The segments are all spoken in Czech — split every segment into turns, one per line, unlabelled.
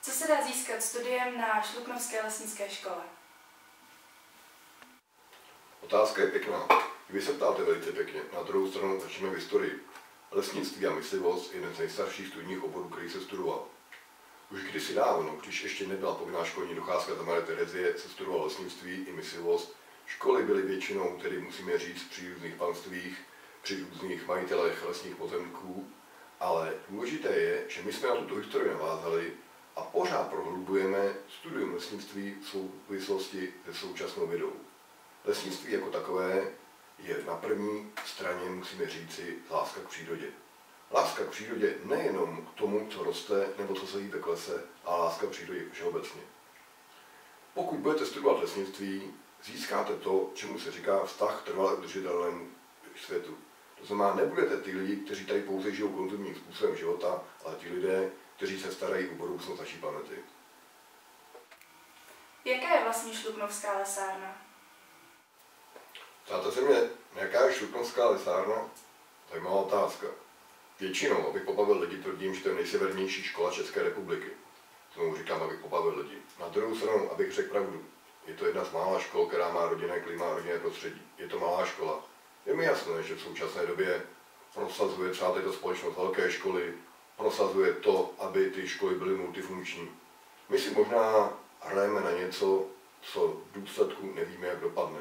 Co se dá získat studiem na Šluknovské lesnické škole?
Otázka je pěkná. Vy se ptáte velice pěkně. Na druhou stranu začneme v historii. Lesnictví a myslivost je jeden z nejstarších studijních oborů, který se studoval. Už kdysi dávno, když ještě nebyla povinná školní docházka za Marie Terezie, se studoval lesnictví i myslivost. Školy byly většinou, tedy musíme říct, při různých panstvích, při různých majitelech lesních pozemků, ale důležité je, že my jsme na tuto historii navázali a pořád prohlubujeme studium lesnictví v souvislosti se současnou vědou. Lesnictví jako takové je na první straně, musíme říci, láska k přírodě. Láska k přírodě nejenom k tomu, co roste nebo co se jí ve klese, ale láska k přírodě všeobecně. Pokud budete studovat lesnictví, získáte to, čemu se říká vztah trvale udržitelnému světu. To znamená, nebudete ty lidi, kteří tady pouze žijou konzumním způsobem života, ale ti lidé, kteří se starají o budoucnost naší planety.
Jaká je vlastně Šluknovská lesárna?
Ptáte se mě, jaká je Šluknovská lesárna? Zajímavá otázka. Většinou, abych pobavil lidi, tvrdím, že to je nejsevernější škola České republiky. Znovu říkám, abych pobavil lidi. Na druhou stranu, abych řekl pravdu. Je to jedna z mála škol, která má rodinné klima a rodinné prostředí. Je to malá škola. Je mi jasné, že v současné době prosazuje třeba této společnost velké školy, prosazuje to, aby ty školy byly multifunkční. My si možná hrajeme na něco, co v důsledku nevíme, jak dopadne.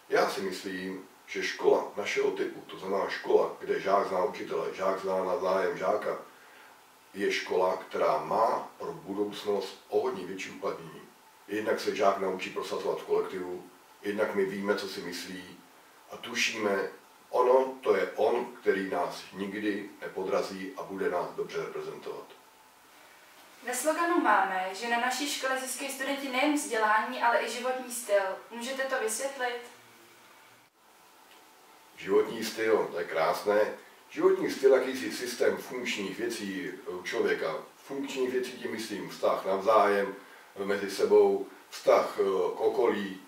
Já si myslím, že škola našeho typu, to znamená škola, kde žák zná učitele, žák zná navzájem žáka, je škola, která má pro budoucnost o hodně větší uplatnění. Jednak se žák naučí prosazovat v kolektivu, jednak my víme, co si myslí a tušíme, to je on, který nás nikdy nepodrazí a bude nás dobře reprezentovat.
Ve sloganu máme, že na naší škole získají studenti nejen vzdělání, ale i životní styl. Můžete to vysvětlit?
Životní styl, to je krásné. Životní styl, jakýsi systém funkčních věcí u člověka. Funkčních věcí tím myslím vztah navzájem, mezi sebou, vztah k okolí.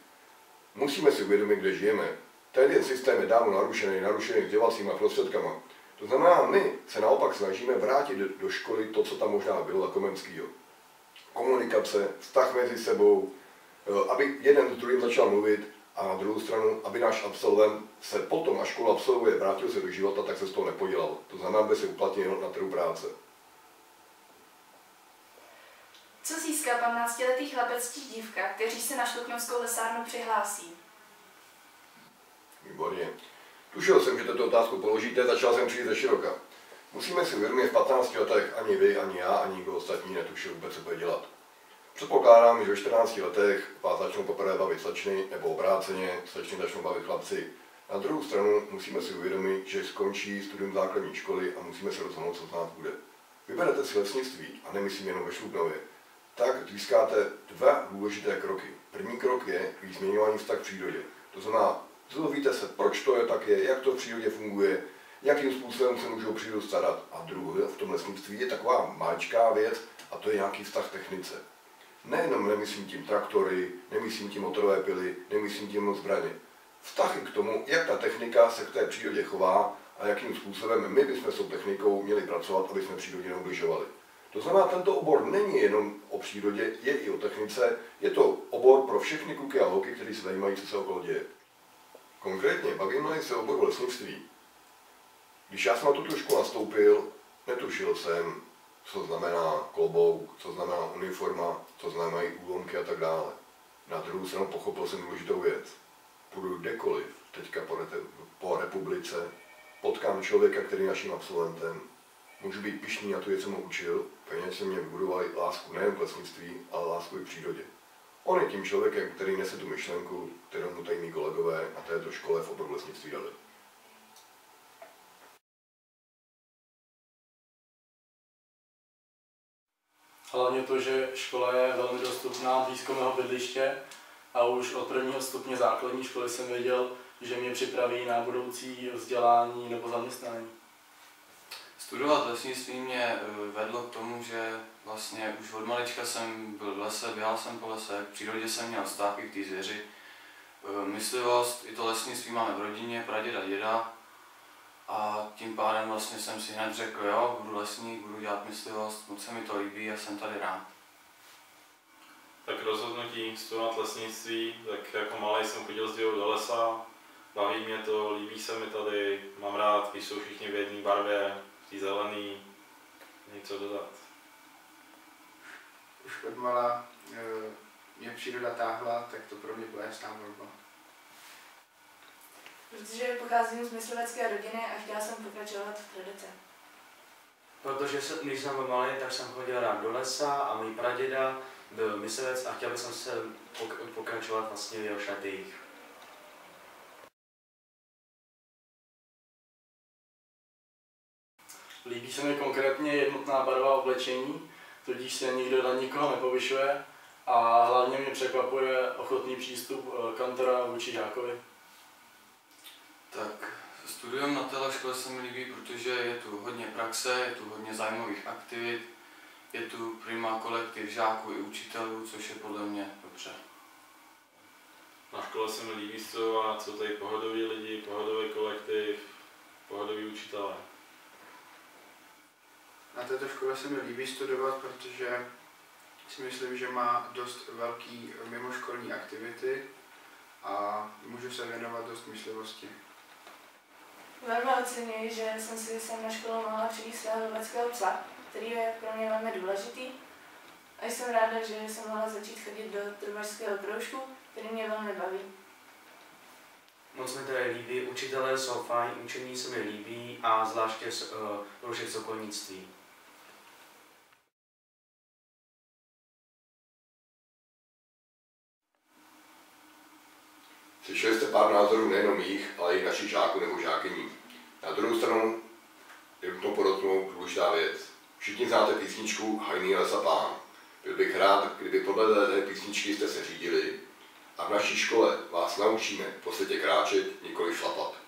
Musíme si uvědomit, kde žijeme. Ten systém je dávno narušený vzdělávacíma prostředkama. To znamená, my se naopak snažíme vrátit do školy to, co tam možná bylo za Komenskýho. Komunikace, vztah mezi sebou, aby jeden s druhým začal mluvit a na druhou stranu, aby náš absolvent se potom, až školu absolvuje, vrátil se do života, tak se z toho nepodělal. To znamená, aby se uplatnil na trhu práce.
Co získá 15letý chlapec či dívka, kteří se na Šluknovskou lesárnu přihlásí?
Výborně. Tušil jsem, že tuto otázku položíte, začal jsem přijít ze široka. Musíme si uvědomit, v 15 letech ani vy, ani já, ani nikdo ostatní netušil vůbec, co bude dělat. Předpokládám, že ve 14 letech vás začnou poprvé bavit slečny, nebo obráceně, slečny začnou bavit chlapci. Na druhou stranu musíme si uvědomit, že skončí studium základní školy a musíme se rozhodnout, co z nás bude. Vyberete si lesnictví, a nemyslím jenom ve Šluknově, tak získáte dva důležité kroky. První krok je změňování vztah k přírodě. To znamená, dozvíte se, proč to je tak je, jak to v přírodě funguje, jakým způsobem se můžou přírodu starat. A druhé v tom lesnictví je taková maličká věc, a to je nějaký vztah technice. Nejenom nemyslím tím traktory, nemyslím tím motorové pily, nemyslím tím zbraně. Vztahy k tomu, jak ta technika se k té přírodě chová a jakým způsobem my bychom s tou technikou měli pracovat, aby jsme přírodě neubližovali. To znamená, tento obor není jenom o přírodě, je i o technice, je to obor pro všechny kluky a holky, kteří se zajímají, co se okolo děje. Konkrétně bavíme se o oboru lesnictví. Když já jsem na tuto školu nastoupil, netušil jsem, co znamená klobouk, co znamená uniforma, co znamenají úlomky a tak dále. Na druhou stranu pochopil jsem důležitou věc. Půjdu kdekoliv, teďka po republice, potkám člověka, který je naším absolventem, můžu být pyšný na to, co mu učil, peněz se mě vybudovali lásku nejen k lesnictví, ale lásku i k přírodě. On je tím člověkem, který nese tu myšlenku, kterou mu tady mý kolegové na této škole v oboru lesnictví dali.
Hlavně to, že škola je velmi dostupná blízko mého bydliště a už od prvního stupně základní školy jsem věděl, že mě připraví na budoucí vzdělání nebo zaměstnání.
Studovat lesnictví mě vedlo k tomu, že vlastně už od malička jsem byl v lese, běhal jsem po lese, k přírodě jsem měl vztahy k té zvěři. Myslivost i to lesnictví máme v rodině, praděda, děda. A tím pádem vlastně jsem si hned řekl, jo, budu lesník, budu dělat myslivost, moc se mi to líbí a jsem tady rád.
Tak rozhodnutí studovat lesnictví, tak jako malý jsem chodil s dědou do lesa, baví mě to, líbí se mi tady, mám rád, když jsou všichni v jedné barvě, v té zelený, něco dodat.
Už od mala mě příroda táhla, tak to pro mě byla jasná volba.
Protože pocházím z myslivecké rodiny a chtěla jsem pokračovat v tradici.
Protože když jsem byl malý, tak jsem chodil rád do lesa a můj praděda byl myslivec a chtěl bych se pokračovat vlastně v jeho šatých.
Líbí se mi konkrétně jednotná barva oblečení, tudíž se nikdo na nikoho nepovyšuje a hlavně mě překvapuje ochotný přístup kantora vůči žákovi.
Tak studium na téhle škole se mi líbí, protože je tu hodně praxe, je tu hodně zájmových aktivit, je tu prima kolektiv žáků i učitelů, což je podle mě dobře.
Na škole se mi líbí studovat, jsou tady pohodoví lidi, pohodový kolektiv, pohodoví učitelé.
Na této škole se mi líbí studovat, protože si myslím, že má dost velký mimoškolní aktivity a můžu se věnovat dost myslivosti.
Velmi oceňuji, že jsem si sem na školu mohla přivést svého loveckého psa, který je pro mě velmi důležitý. A jsem ráda, že jsem mohla začít chodit do trubařského kroužku, který mě velmi baví.
Moc mi tady líbí, učitelé jsou fajn, učení se mi líbí a zvláště kroužek sokolnictví.
Slyšeli jste pár názorů nejenom mých, ale i našich žáků nebo žákyní. Na druhou stranu je nutno podotknout důležitá věc. Všichni znáte písničku Hajný lesa pán. Byl bych rád, kdyby podle té písničky jste se řídili a v naší škole vás naučíme po světě kráčet, nikoli šlapat.